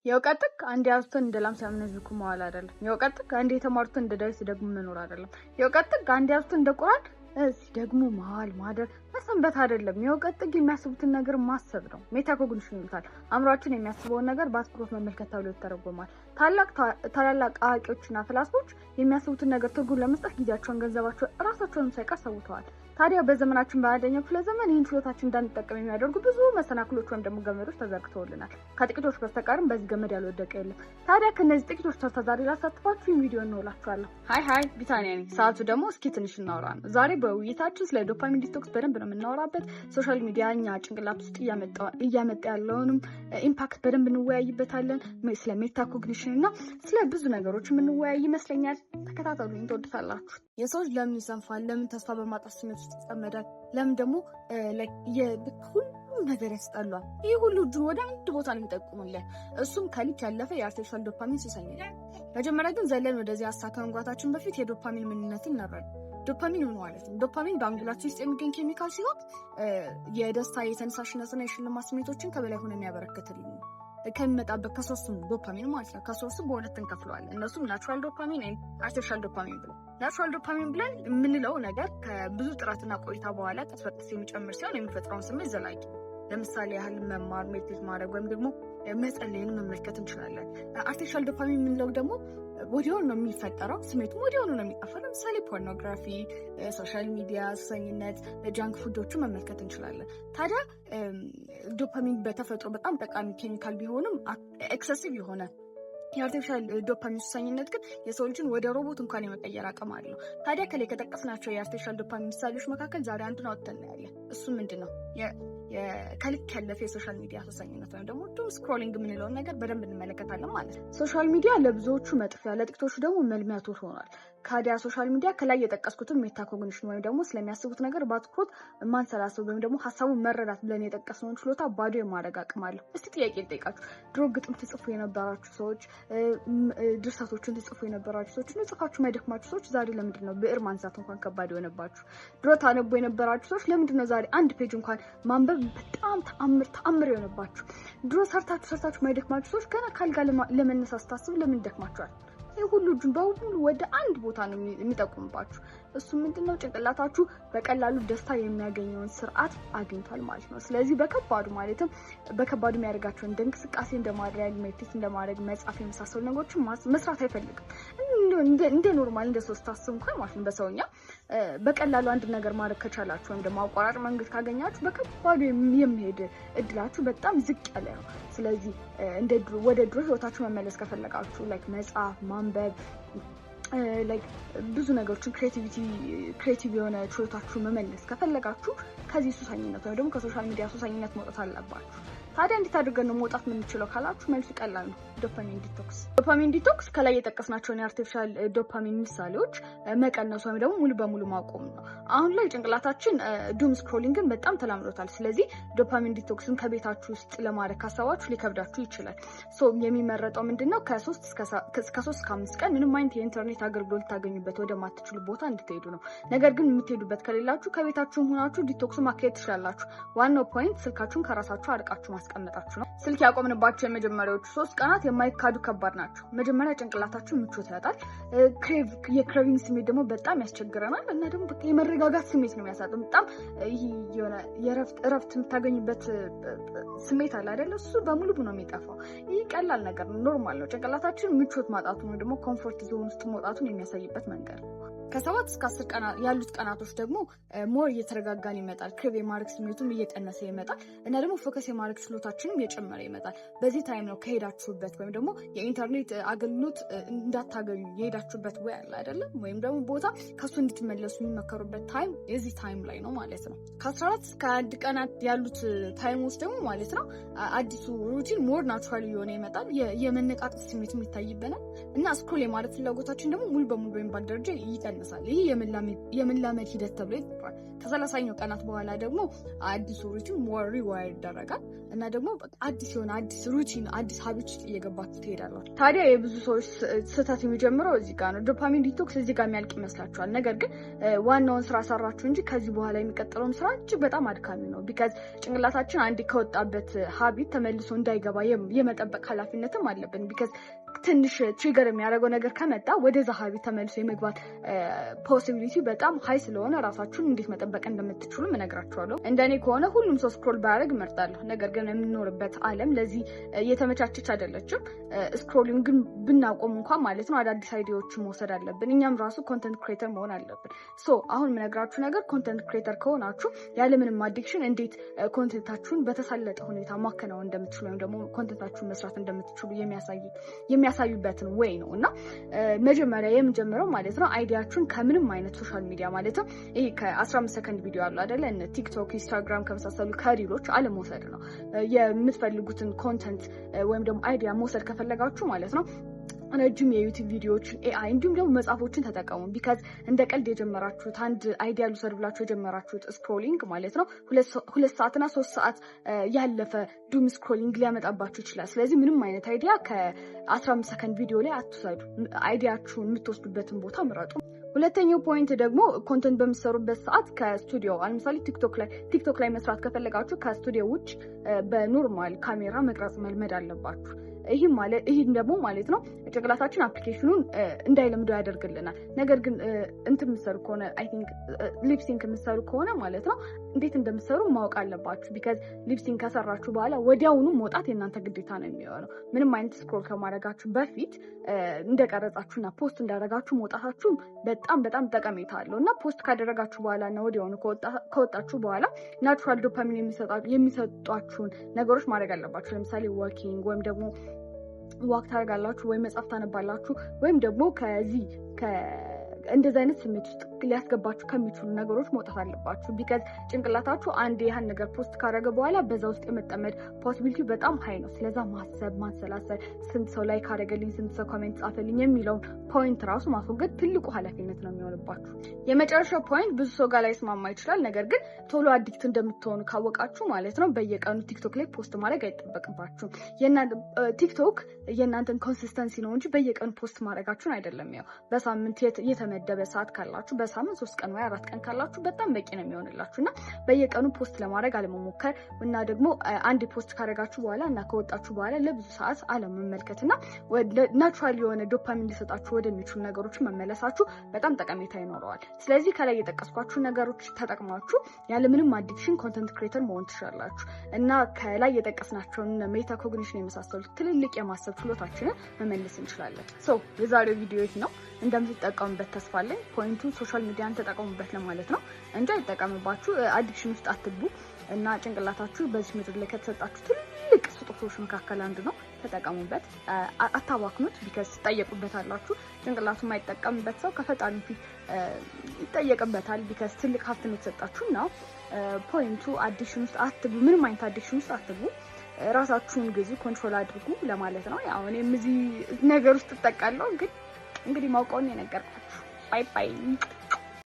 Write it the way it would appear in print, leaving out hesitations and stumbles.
የእውቀት ጥግ አንድ ያዙትን እንደ ላም ሲያምነዝኩ መዋል አይደለም። የእውቀት ጥግ አንድ የተማሩትን እንደ ዳዊት ደግሞ መኖር አይደለም። የእውቀት ጥግ አንድ ያዙትን እንደ ቁርአን ደግሞ መዋል ማደር መሰንበት አይደለም። የእውቀት ጥግ የሚያስቡትን ነገር ማሰብ ነው። ሜታኮግኒሽን ይሉታል። አእምሯችን የሚያስበውን ነገር በአትኩሮት መመልከት ተብሎ ይተረጎማል። ታላላቅ አዋቂዎችና ፍላስፎች የሚያስቡትን ነገር ትርጉም ለመስጠት ጊዜያቸውን፣ ገንዘባቸውን፣ እራሳቸውንም ሳይቀር ሰውተዋል። ታዲያ በዘመናችን በ21ኛው ክፍለ ዘመን ይህን ችሎታችን እንዳንጠቀም የሚያደርጉ ብዙ መሰናክሎች ወይም ደግሞ ገመዶች ተዘርግተውልናል። ከጥቂቶች በስተቀርም በዚህ ገመድ ያልወደቀ የለም። ታዲያ ከነዚህ ጥቂቶች ተዛሬ ላሳትፋችሁ ይህን ቪዲዮ እንውላችኋለሁ። ሃይ ቢታኒያ ነኝ። ሰዓቱ ደግሞ እስኪ ትንሽ እናውራ ነው። ዛሬ በውይይታችን ስለ ዶፓሚን ዲቶክስ በደንብ ነው የምናወራበት። ሶሻል ሚዲያ እኛ ጭንቅላት ውስጥ እያመጣ ያለውንም ኢምፓክት በደንብ እንወያይበታለን። ስለ ሜታኮግኒሽን እና ስለ ብዙ ነገሮች የምንወያይ ይመስለኛል። ተከታተሉኝ፣ ትወዱታላችሁ። የሰዎች ለምን ይሰንፋል? ለምን ተስፋ በማጣት ስሜት ውስጥ ይጠመዳል? ለምን ደግሞ ሁሉም ነገር ያስጠላል? ይህ ሁሉ እጁን ወደ አንድ ቦታ ነው የሚጠቁሙልን። እሱም ከልክ ያለፈ የአርቲፊሻል ዶፓሚን ሲሰኛል። መጀመሪያ ግን ዘለን ወደዚህ ሀሳብ ከመግባታችን በፊት የዶፓሚን ምንነትን እናብራራ። ዶፓሚን ምን ማለት ነው? ዶፓሚን በአንጎላችን ውስጥ የሚገኝ ኬሚካል ሲሆን የደስታ የተነሳሽነትና የሽልማት ስሜቶችን ከበላይ ሆነ የሚያበረክትልን ከሚመጣበት ከሶስቱም ዶፓሚን ማለት ነው። ከሶስቱ በሁለት እንከፍለዋለን። እነሱም ናቹራል ዶፓሚን እና አርቲፊሻል ዶፓሚን ብለን። ናቹራል ዶፓሚን ብለን የምንለው ነገር ከብዙ ጥረትና ቆይታ በኋላ ቀስ በቀስ የሚጨምር ሲሆን የሚፈጥረውን ስሜት ዘላቂ፣ ለምሳሌ ያህል መማር፣ ሜዲቴት ማድረግ ወይም ደግሞ መጸለይን መመልከት እንችላለን። አርቲፊሻል ዶፓሚን የምንለው ደግሞ ወዲያውኑ ነው የሚፈጠረው፣ ስሜቱም ወዲያውኑ ነው የሚጠፋው። ለምሳሌ ፖርኖግራፊ፣ ሶሻል ሚዲያ፣ ሱሰኝነት፣ ጃንክ ፉዶችን መመልከት እንችላለን። ታዲያ ዶፓሚን በተፈጥሮ በጣም ጠቃሚ ኬሚካል ቢሆንም ኤክሰሲቭ የሆነ የአርቲፊሻል ዶፓሚን ሱሰኝነት ግን የሰው ልጅን ወደ ሮቦት እንኳን የመቀየር አቅም አለው። ታዲያ ከላይ ከጠቀስናቸው የአርቲፊሻል ዶፓሚን ምሳሌዎች መካከል ዛሬ አንዱን አውጥተን እናያለን። እሱ ምንድን ነው? ከልክ ያለፈ የሶሻል ሚዲያ ሱሰኝነት ወይም ደግሞ ዱም ስክሮሊንግ የምንለውን ነገር በደንብ እንመለከታለን ማለት ነው። ሶሻል ሚዲያ ለብዙዎቹ መጥፊያ፣ ለጥቂቶቹ ደግሞ መልሚያ ቶር ሆኗል። ካዲያ ሶሻል ሚዲያ ከላይ የጠቀስኩትን ሜታኮግኒሽን ወይም ደግሞ ስለሚያስቡት ነገር በአትኩሮት ማንሰላሰብ ወይም ደግሞ ሀሳቡን መረዳት ብለን የጠቀስነውን ችሎታ ባዶ የማድረግ አቅም አለው። እስቲ ጥያቄ ልጠይቃችሁ። ድሮ ግጥም ትጽፉ የነበራችሁ ሰዎች፣ ድርሰቶችን ትጽፉ የነበራችሁ ሰዎች፣ ጽፋችሁ ማይደክማችሁ ሰዎች ዛሬ ለምንድን ነው ብዕር ማንሳት እንኳን ከባድ የሆነባችሁ? ድሮ ታነቡ የነበራችሁ ሰዎች ለምንድን ነው ዛሬ አንድ ፔጅ እንኳን ማንበብ በጣም ተአምር የሆነባችሁ? ድሮ ሰርታችሁ ማይደክማችሁ ሰዎች ገና ካልጋ ለመነሳት ስታስቡ ለምን ይደክማችኋል? ይህ ሁሉ እጁን በሙሉ ወደ አንድ ቦታ ነው የሚጠቁምባችሁ። እሱ ምንድነው? ጭንቅላታችሁ በቀላሉ ደስታ የሚያገኘውን ስርዓት አግኝቷል ማለት ነው። ስለዚህ በከባዱ የሚያደርጋቸው እንደ እንቅስቃሴ እንደማድረግ፣ ሜዲቴት እንደማድረግ፣ መጻፍ የመሳሰሉ ነገሮችን መስራት አይፈልግም። እንደ ኖርማል እንደ ሶስት ታስብ እንኳን ማለት ነው በሰውኛ በቀላሉ አንድ ነገር ማድረግ ከቻላችሁ ወይም ደግሞ አቋራጭ መንገድ ካገኛችሁ በከባዱ የሚሄድ እድላችሁ በጣም ዝቅ ያለ ነው። ስለዚህ ወደ ድሮ ህይወታችሁ መመለስ ከፈለጋችሁ መጻፍ፣ ማንበብ፣ ብዙ ነገሮችን ክሬቲቭ የሆነ ችሎታችሁ መመለስ ከፈለጋችሁ ከዚህ ሱሰኝነት ወይም ደግሞ ከሶሻል ሚዲያ ሱሰኝነት መውጣት አለባችሁ። ታዲያ እንዴት አድርገን ነው መውጣት የምንችለው ካላችሁ መልሱ ቀላል ነው። ዶፓሚን ዲቶክስ ከላይ የጠቀስናቸውን የአርቲፊሻል ዶፓሚን ምሳሌዎች መቀነሱ ወይም ደግሞ ሙሉ በሙሉ ማቆም ነው። አሁን ላይ ጭንቅላታችን ዱም ስክሮሊንግን በጣም ተላምዶታል። ስለዚህ ዶፓሚን ዲቶክስን ከቤታችሁ ውስጥ ለማድረግ ካሰባችሁ ሊከብዳችሁ ይችላል። የሚመረጠው ምንድነው? ከ3 እስከ 5 ቀን ምንም አይነት የኢንተርኔት አገልግሎት ልታገኙበት ወደማትችሉ ቦታ እንድትሄዱ ነው። ነገር ግን የምትሄዱበት ከሌላችሁ ከቤታችሁም ሆናችሁ ዲቶክስ ማካሄድ ትችላላችሁ። ዋናው ፖይንት ስልካችሁን ከራሳችሁ አርቃችሁ ማስቀመጣችሁ ነው። ስልክ ያቆምንባቸው የመጀመሪያዎቹ 3 ቀናት የማይካዱ ከባድ ናቸው። መጀመሪያ ጭንቅላታችሁ ምቾት ያጣል። የክሬቪንግ ስሜት ደግሞ በጣም ያስቸግረናል እና ደግሞ የመረጋጋት ስሜት ነው የሚያሳጣው። በጣም የሆነ እረፍት የምታገኙበት ስሜት አለ አይደለ? እሱ በሙሉ ነው የሚጠፋው። ይህ ቀላል ነገር ነው፣ ኖርማል ነው። ጭንቅላታችን ምቾት ማጣቱን ወይ ደግሞ ኮምፎርት ዞን ውስጥ መውጣቱን የሚያሳይበት መንገድ ነው። ከ7 እስከ 10 ያሉት ቀናቶች ደግሞ ሞር እየተረጋጋን ይመጣል። ክሬቭ የማድረግ ስሜቱም እየቀነሰ ይመጣል እና ደግሞ ፎከስ የማድረግ ችሎታችንም እየጨመረ ይመጣል። በዚህ ታይም ነው ከሄዳችሁበት ወይም ደግሞ የኢንተርኔት አገልግሎት እንዳታገኙ የሄዳችሁበት ወይ አለ አይደለም፣ ወይም ደግሞ ቦታ ከሱ እንድትመለሱ የሚመከሩበት ታይም የዚህ ታይም ላይ ነው ማለት ነው። ከ14 እስከ 1 ቀናት ያሉት ታይሞች ደግሞ ማለት ነው አዲሱ ሩቲን ሞር ናቹራል እየሆነ ይመጣል። የመነቃቀስ ስሜት ይታይበናል እና ስክሮል የማድረግ ፍላጎታችን ደግሞ ሙሉ በሙሉ በሚባል ደረጃ ይቀንሳል። ይቀንሳል። ይህ የመላመድ ሂደት ተብሎ ይጠራል። ከ30ኛው ቀናት በኋላ ደግሞ አዲሱ ሩቲን ሞር ሪዋይርድ ይደረጋል እና ደግሞ አዲስ የሆነ አዲስ ሩቲን አዲስ ሀቢት ውስጥ እየገባችሁ ትሄዳላችሁ። ታዲያ የብዙ ሰዎች ስህተት የሚጀምረው እዚህ ጋር ነው። ዶፓሚን ዲቶክስ እዚህ ጋር የሚያልቅ ይመስላችኋል። ነገር ግን ዋናውን ስራ ሰራችሁ እንጂ ከዚህ በኋላ የሚቀጥለውን ስራ እጅግ በጣም አድካሚ ነው። ቢካዝ ጭንቅላታችን አንዴ ከወጣበት ሀቢት ተመልሶ እንዳይገባ የመጠበቅ ኃላፊነትም አለብን። ቢካዝ ትንሽ ትሪገር የሚያደርገው ነገር ከመጣ ወደዛ ሀቢት ተመልሶ የመግባት ፖሲቢሊቲ በጣም ሀይ ስለሆነ ራሳችሁን እንዴት መጠበቅ እንደምትችሉ እነግራችኋለሁ። እንደኔ ከሆነ ሁሉም ሰው ስክሮል ባያደርግ እመርጣለሁ። ነገር ግን የምንኖርበት ዓለም ለዚህ የተመቻቸች አይደለችም። ስክሮሊንግ ግን ብናቆም እንኳን ማለት ነው አዳዲስ አይዲያዎችን መውሰድ አለብን። እኛም ራሱ ኮንተንት ክሬተር መሆን አለብን። አሁን የምነግራችሁ ነገር ኮንተንት ክሬተር ከሆናችሁ ያለምንም አዲክሽን እንዴት ኮንተንታችሁን በተሳለጠ ሁኔታ ማከናወን እንደምትችሉ ወይም ደግሞ ኮንተንታችሁን መስራት እንደምትችሉ የሚያሳዩበትን ወይ ነው እና መጀመሪያ የምጀምረው ማለት ነው አይዲያችሁን ከምንም አይነት ሶሻል ሚዲያ ማለት ነው ይሄ ከ15 ሰከንድ ቪዲዮ አለ አይደለ እነ ቲክቶክ፣ ኢንስታግራም ከመሳሰሉ ከሪሎች አለመውሰድ ነው። የምትፈልጉትን ኮንተንት ወይም ደግሞ አይዲያ መውሰድ ከፈለጋችሁ ማለት ነው ረጅም የዩቲዩብ ቪዲዮዎችን ኤአይ እንዲሁም ደግሞ መጽሐፎችን ተጠቀሙ። ቢካዝ እንደ ቀልድ የጀመራችሁት አንድ አይዲያ ልውሰድ ብላችሁ የጀመራችሁት ስክሮሊንግ ማለት ነው 2 ሰዓትና 3 ሰዓት ያለፈ ዱም ስክሮሊንግ ሊያመጣባችሁ ይችላል። ስለዚህ ምንም አይነት አይዲያ ከ15 ሰከንድ ቪዲዮ ላይ አትውሰዱ። አይዲያችሁን የምትወስዱበትን ቦታ ምረጡ። ሁለተኛው ፖይንት ደግሞ ኮንተንት በምትሰሩበት ሰዓት ከስቱዲዮ ለምሳሌ ቲክቶክ ላይ መስራት ከፈለጋችሁ ከስቱዲዮ ውጭ በኖርማል ካሜራ መቅረጽ መልመድ አለባችሁ። ይህም ደግሞ ማለት ነው ጭንቅላታችን አፕሊኬሽኑን እንዳይለምደው ያደርግልናል። ነገር ግን እንትን የምትሰሩ ከሆነ አይ ቲንክ ሊፕሲንክ የምትሰሩ ከሆነ ማለት ነው እንዴት እንደምትሰሩ ማወቅ አለባችሁ። ቢካዝ ሊፕሲንክ ከሰራችሁ በኋላ ወዲያውኑ መውጣት የእናንተ ግዴታ ነው የሚሆነው። ምንም አይነት ስክሮል ከማድረጋችሁ በፊት እንደቀረጻችሁና ፖስት እንዳደረጋችሁ መውጣታችሁ በጣም በጣም ጠቀሜታ አለው እና ፖስት ካደረጋችሁ በኋላ እና ወዲያውኑ ከወጣችሁ በኋላ ናቹራል ዶፓሚን የሚሰጧችሁን ነገሮች ማድረግ አለባችሁ። ለምሳሌ ወኪንግ ወይም ደግሞ ዋክ ታደርጋላችሁ ወይም መጽሐፍ ታነባላችሁ ወይም ደግሞ እንደዚህ አይነት ስሜት ውስጥ ሊያስገባችሁ ከሚችሉ ነገሮች መውጣት አለባችሁ። ቢካዝ ጭንቅላታችሁ አንድ ያህል ነገር ፖስት ካደረገ በኋላ በዛ ውስጥ የመጠመድ ፖሲቢሊቲ በጣም ሀይ ነው። ስለዛ ማሰብ፣ ማሰላሰል፣ ስንት ሰው ላይክ አደረገልኝ፣ ስንት ሰው ኮሜንት ጻፈልኝ የሚለውን ፖይንት ራሱ ማስወገድ ትልቁ ኃላፊነት ነው የሚሆንባችሁ። የመጨረሻው ፖይንት ብዙ ሰው ጋር ላይ ስማማ ይችላል። ነገር ግን ቶሎ አዲክት እንደምትሆኑ ካወቃችሁ ማለት ነው በየቀኑ ቲክቶክ ላይ ፖስት ማድረግ አይጠበቅባችሁም። ቲክቶክ የእናንተን ኮንሲስተንሲ ነው እንጂ በየቀኑ ፖስት ማድረጋችሁን አይደለም። ያው በሳምንት የተመደበ ሰዓት ካላችሁ በሳምንት 3 ቀን ወይ 4 ቀን ካላችሁ በጣም በቂ ነው የሚሆንላችሁ እና በየቀኑ ፖስት ለማድረግ አለመሞከር እና ደግሞ አንድ ፖስት ካደረጋችሁ በኋላ እና ከወጣችሁ በኋላ ለብዙ ሰዓት አለመመልከት እና ናቹራል የሆነ ዶፓሚን ሊሰጣችሁ ወደሚችሉ ነገሮች መመለሳችሁ በጣም ጠቀሜታ ይኖረዋል። ስለዚህ ከላይ የጠቀስኳችሁ ነገሮች ተጠቅማችሁ ያለምንም አዲክሽን ኮንተንት ክሬተር መሆን ትችላላችሁ እና ከላይ የጠቀስናቸውን ሜታኮግኒሽን የመሳሰሉት ትልልቅ የማሰብ ችሎታችንን መመለስ እንችላለን። የዛሬው ቪዲዮ ይህ ነው። እንደምትጠቀሙበት ተስፋ አለኝ። ፖይንቱ ሶሻል ሚዲያን ተጠቀሙበት ለማለት ነው እንጂ አይጠቀምባችሁ፣ አዲክሽን ውስጥ አትግቡ እና ጭንቅላታችሁ በዚህ ምድር ላይ ከተሰጣችሁ ትልቅ ስጦታዎች መካከል አንዱ ነው። ተጠቀሙበት፣ አታባክኑት። ቢካዝ ትጠየቁበታላችሁ። ጭንቅላቱ የማይጠቀምበት ሰው ከፈጣሪ ፊት ይጠየቅበታል። ቢካዝ ትልቅ ሀብት ነው የተሰጣችሁ ነው። ፖይንቱ አዲክሽን ውስጥ አትግቡ፣ ምንም አይነት አዲክሽን ውስጥ አትግቡ። ራሳችሁን ግዙ፣ ኮንትሮል አድርጉ ለማለት ነው። ያው እኔም እዚህ ነገር ውስጥ እጠቃለሁ። እንግዲህ ማውቀውን የነገርኳችሁ። ባይ ባይ።